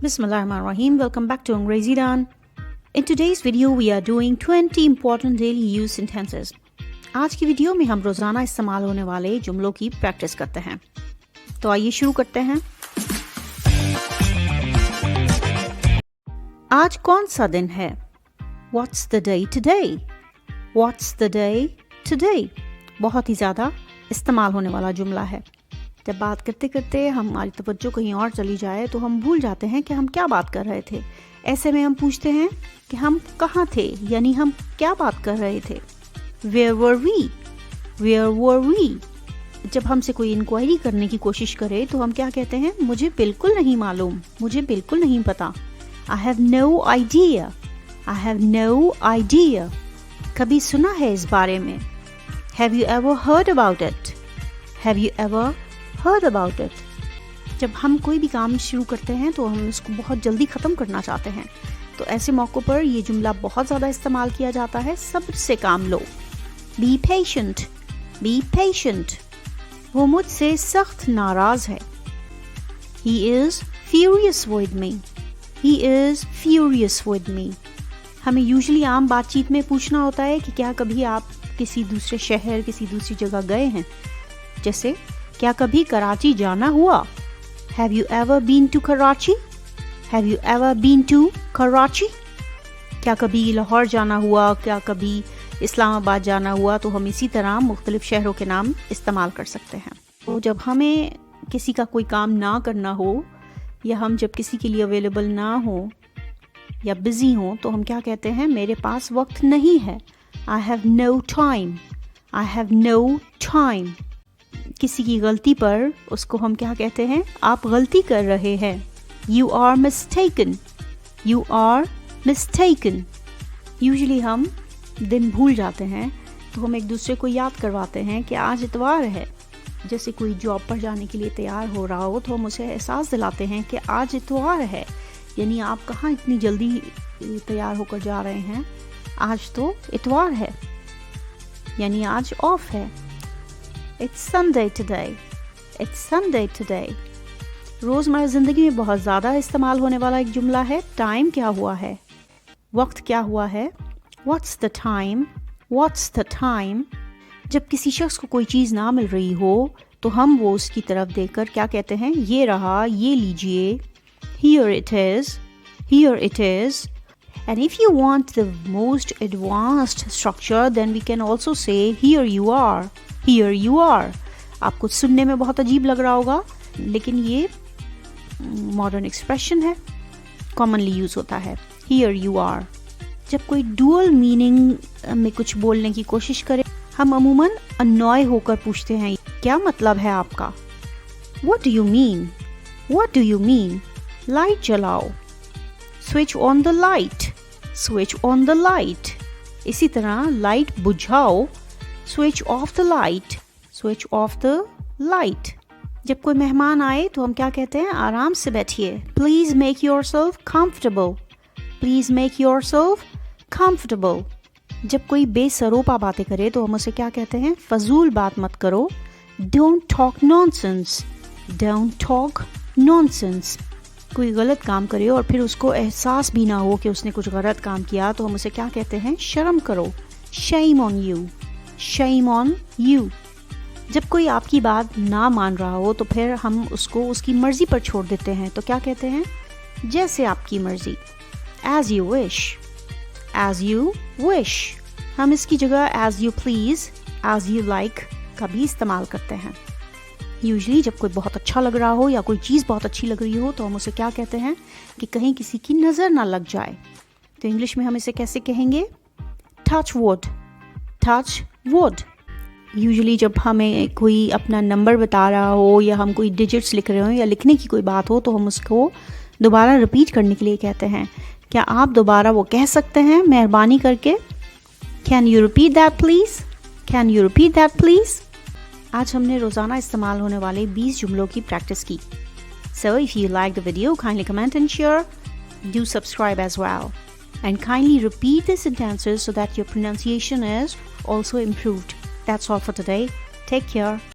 Bismillahirrahmanirrahim. Welcome back to Angrezi Dan. In today's video, we are doing 20 important daily use sentences. आज की video में हम रोज़ाना इस्तेमाल होने वाले जुमलों की प्रैक्टिस करते हैं. तो आइए शुरू करते हैं. आज कौन सा दिन है? What's the day today? What's the day today? बहुत ही ज़्यादा इस्तेमाल होने वाला जुमला है. जब बात करते करते हमारी तवज्जो कहीं और चली जाए तो हम भूल जाते हैं कि हम क्या बात कर रहे थे. ऐसे में हम पूछते हैं कि हम कहाँ थे, यानी हम क्या बात कर रहे थे. Where were we? Where were we? जब हमसे कोई इंक्वायरी करने की कोशिश करे तो हम क्या कहते हैं? मुझे बिल्कुल नहीं मालूम, मुझे बिल्कुल नहीं पता. I have no idea. I have no idea. कभी सुना है इस बारे में? Have you ever heard about it? Have you ever heard about it? जब हम कोई भी काम शुरू करते हैं तो हम इसको बहुत जल्दी ख़त्म करना चाहते हैं. तो ऐसे मौक़ों पर ये जुमला बहुत ज़्यादा इस्तेमाल किया जाता है. सब्र से काम लो. Be patient. Be patient. वो मुझसे सख्त नाराज़ है. He is furious with me. He is furious with me. हमें यूजुअली आम बातचीत में पूछना होता है कि क्या कभी आप किसी दूसरे शहर, किसी दूसरी जगह गए हैं. जैसे क्या कभी कराची जाना हुआ? Have you ever been to Karachi? Have you ever been to Karachi? क्या कभी लाहौर जाना हुआ? क्या कभी इस्लामाबाद जाना हुआ? तो हम इसी तरह मुख्तलिफ शहरों के नाम इस्तेमाल कर सकते हैं. तो जब हमें किसी का कोई काम ना करना हो या हम जब किसी के लिए अवेलेबल ना हो या बिज़ी हो तो हम क्या कहते हैं? मेरे पास वक्त नहीं है. I have no time. I have no time. किसी की गलती पर उसको हम क्या कहते हैं? आप गलती कर रहे हैं. You are mistaken. You are mistaken. Usually हम दिन भूल जाते हैं तो हम एक दूसरे को याद करवाते हैं कि आज इतवार है. जैसे कोई जॉब पर जाने के लिए तैयार हो रहा हो तो हम उसे एहसास दिलाते हैं कि आज इतवार है, यानी आप कहाँ इतनी जल्दी तैयार होकर जा रहे हैं. आज तो इतवार है, यानी आज ऑफ है. It's Sunday today. It's Sunday today. रोज़मर्रा ज़िंदगी में बहुत ज़्यादा इस्तेमाल होने वाला एक जुमला है. टाइम क्या हुआ है? वक्त क्या हुआ है? What's the time? What's the time? जब किसी शख्स को कोई चीज़ ना मिल रही हो तो हम वो उसकी तरफ देखकर क्या कहते हैं? ये रहा, ये लीजिए. Here it is. Here it is. And if you want the most advanced structure, then we can also say here you are. Here you are. आपको सुनने में बहुत अजीब लग रहा होगा, लेकिन ये मॉडर्न एक्सप्रेशन है, कॉमनली यूज़ होता है. Here you are. जब कोई डुअल मीनिंग में कुछ बोलने की कोशिश करे हम अमूमन अनॉय होकर पूछते हैं, क्या मतलब है आपका? What do you mean? What do you mean? Light जलाओ. Switch on the light. Switch on the light. इसी तरह light बुझाओ. Switch off the light. Switch off the light. जब कोई मेहमान आए तो हम क्या कहते हैं? आराम से बैठिए. Please make yourself comfortable. Please make yourself comfortable. जब कोई बेसरोपा बातें करे तो हम उसे क्या कहते हैं? फजूल बात मत करो. Don't talk nonsense. Don't talk nonsense. कोई गलत काम करे और फिर उसको एहसास भी ना हो कि उसने कुछ गलत काम किया तो हम उसे क्या कहते हैं? शर्म करो. Shame on you. Shame on you. जब कोई आपकी बात ना मान रहा हो तो फिर हम उसको उसकी मर्जी पर छोड़ देते हैं तो क्या कहते हैं? जैसे आपकी मर्जी. As you wish. As you wish. हम इसकी जगह as you please, as you like का भी इस्तेमाल करते हैं. यूजुअली जब कोई बहुत अच्छा लग रहा हो या कोई चीज़ बहुत अच्छी लग रही हो तो हम उसे क्या कहते हैं कि कहीं किसी की नज़र ना लग जाए. तो इंग्लिश में हम इसे कैसे कहेंगे? Touch wood. Touch wood. Usually जब हमें कोई अपना नंबर बता रहा हो या हम कोई डिजिट्स लिख रहे हो या लिखने की कोई बात हो तो हम उसको दोबारा रिपीट करने के लिए कहते हैं. क्या आप दोबारा वो कह सकते हैं मेहरबानी करके? Can you repeat that please? Can you repeat that please? आज हमने रोज़ाना इस्तेमाल होने वाले 20 जुमलों की प्रैक्टिस की. So if you like the video, kindly comment and share. Do subscribe as well. And kindly repeat the sentences so that your pronunciation is also improved. That's all for today. Take care.